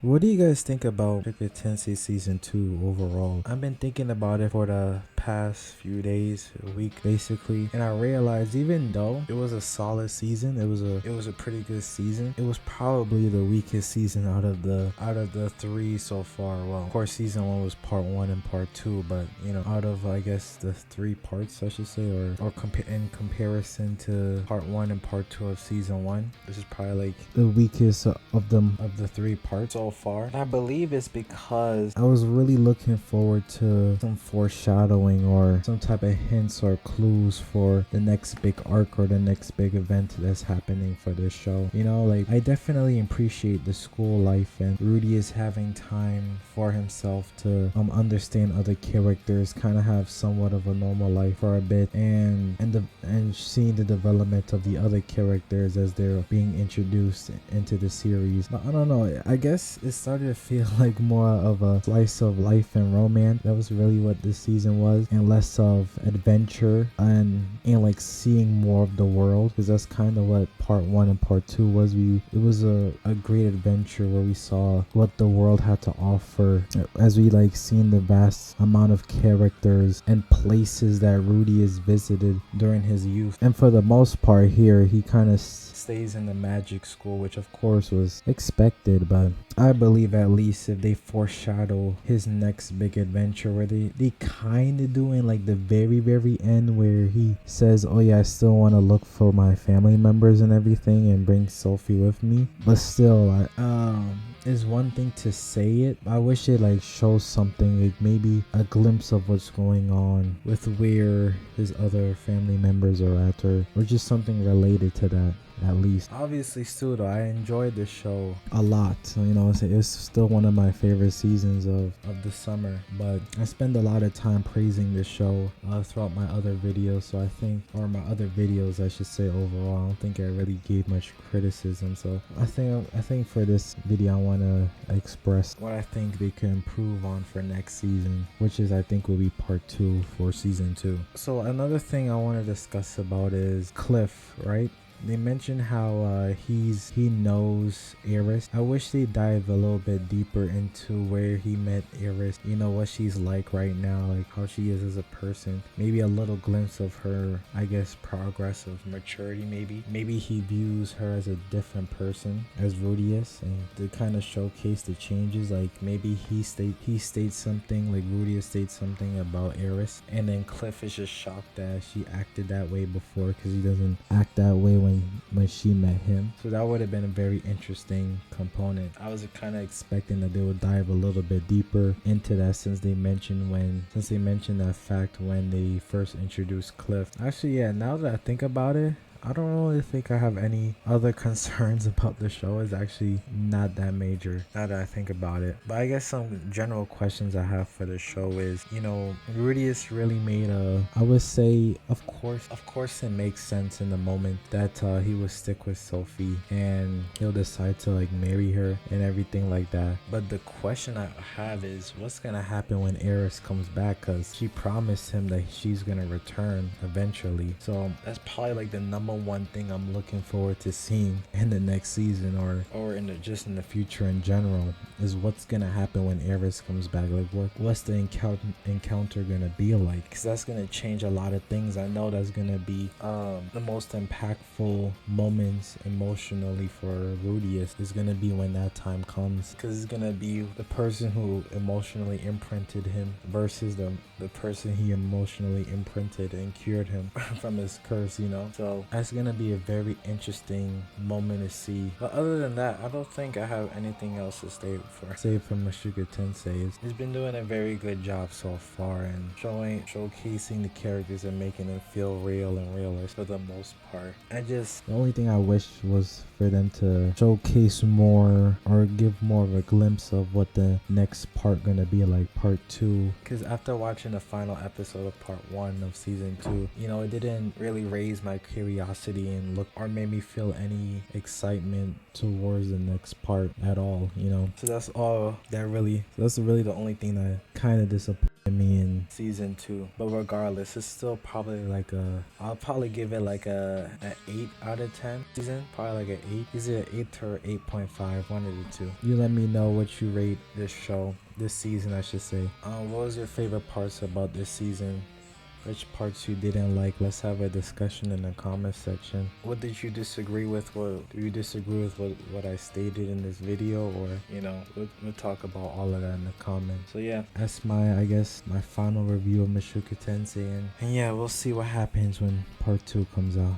What do you guys think about Mushoku Tensei Season 2 overall? I've been thinking about it for the past few days, a week basically, and I realized even though it was a solid season, it was a pretty good season, it was probably the weakest season out of the three so far. Well, of course season 1 was part 1 and part 2, but you know, out of I guess the 3 parts I should say, or in comparison to part 1 and part 2 of season 1, this is probably like the weakest of the 3 parts so far. And I believe it's because I was really looking forward to some foreshadowing or some type of hints or clues for the next big arc or the next big event that's happening for this show. You know, like I definitely appreciate the school life, and Rudy is having time for himself to understand other characters, kind of have somewhat of a normal life for a bit, and seeing the development of the other characters as they're being introduced into the series. But I don't know, I guess it started to feel like more of a slice of life and romance. That was really what this season was, and less of adventure and like seeing more of the world, because that's kind of what part 1 and part 2 was. It was a great adventure where we saw what the world had to offer as we like seen the vast amount of characters and places that Rudy has visited during his youth. And for the most part here, he kind of stays in the magic school, which of course was expected, but I believe at least if they foreshadow his next big adventure, where they kind of do in like the very end, where he says, oh yeah, I still want to look for my family members and everything and bring Sophie with me, but still is one thing to say it. I wish it like shows something, like maybe a glimpse of what's going on with where his other family members are at, or just something related to that at least. Obviously still though, I enjoyed the show a lot, so, you know, it's still one of my favorite seasons of the summer, but I spend a lot of time praising this show throughout my other videos, so I think, or my other videos I should say overall, I don't think I really gave much criticism. So I think for this video I want to express what I think they can improve on for next season, which is I think will be part 2 for season 2. So another thing I want to discuss about is Cliff, right? They mentioned how he knows Eris. I wish they dive a little bit deeper into where he met Eris, you know, what she's like right now, like how she is as a person, maybe a little glimpse of her, I guess, progress of maturity. Maybe he views her as a different person as Rudy is, and to kind of showcase the changes, like maybe he states something, like Rudy states something about Eris, and then Cliff is just shocked that she acted that way before, because he doesn't act that way when she met him. So that would have been a very interesting component. I was kind of expecting that they would dive a little bit deeper into that, since they mentioned that fact when they first introduced Cliff. Actually, yeah, now that I think about it, I don't really think I have any other concerns about the show. It's actually not that major now that I think about it. But I guess some general questions I have for the show is, you know, Rudius really made I would say, of course it makes sense in the moment that he would stick with Sophie and he'll decide to like marry her and everything like that. But the question I have is, what's gonna happen when Eris comes back? Because she promised him that she's gonna return eventually. So that's probably like the number one thing I'm looking forward to seeing in the next season, or in the future in general, is what's gonna happen when Eris comes back. Like what's the encounter gonna be like? Because that's gonna change a lot of things. I know that's gonna be the most impactful moments emotionally for Rudius is gonna be when that time comes, because it's gonna be the person who emotionally imprinted him versus the person he emotionally imprinted and cured him from his curse, you know. So that's gonna be a very interesting moment to see. But other than that, I don't think I have anything else to say from Mushoku Tensei. It's been doing a very good job so far, and showcasing the characters and making them feel real and realistic for the most part. The only thing I wish was for them to showcase more or give more of a glimpse of what the next part gonna be like, part 2, because after watching the final episode of part 1 of season 2, you know, it didn't really raise my curiosity curiosity and look, or made me feel any excitement towards the next part at all, you know. So that's really the only thing that kind of disappointed me in season 2. But regardless, it's still probably like I'll probably give it like an 8 out of 10 season, probably like an 8. Is it an 8 or 8.5? One of the two. You let me know what you rate this show, this season I should say. What was your favorite parts about this season? Which parts you didn't like? Let's have a discussion in the comment section. What did you disagree with? What do you disagree with what I stated in this video? Or, you know, we'll talk about all of that in the comments. So yeah, that's I guess my final review of Mushoku Tensei, and yeah, we'll see what happens when part 2 comes out.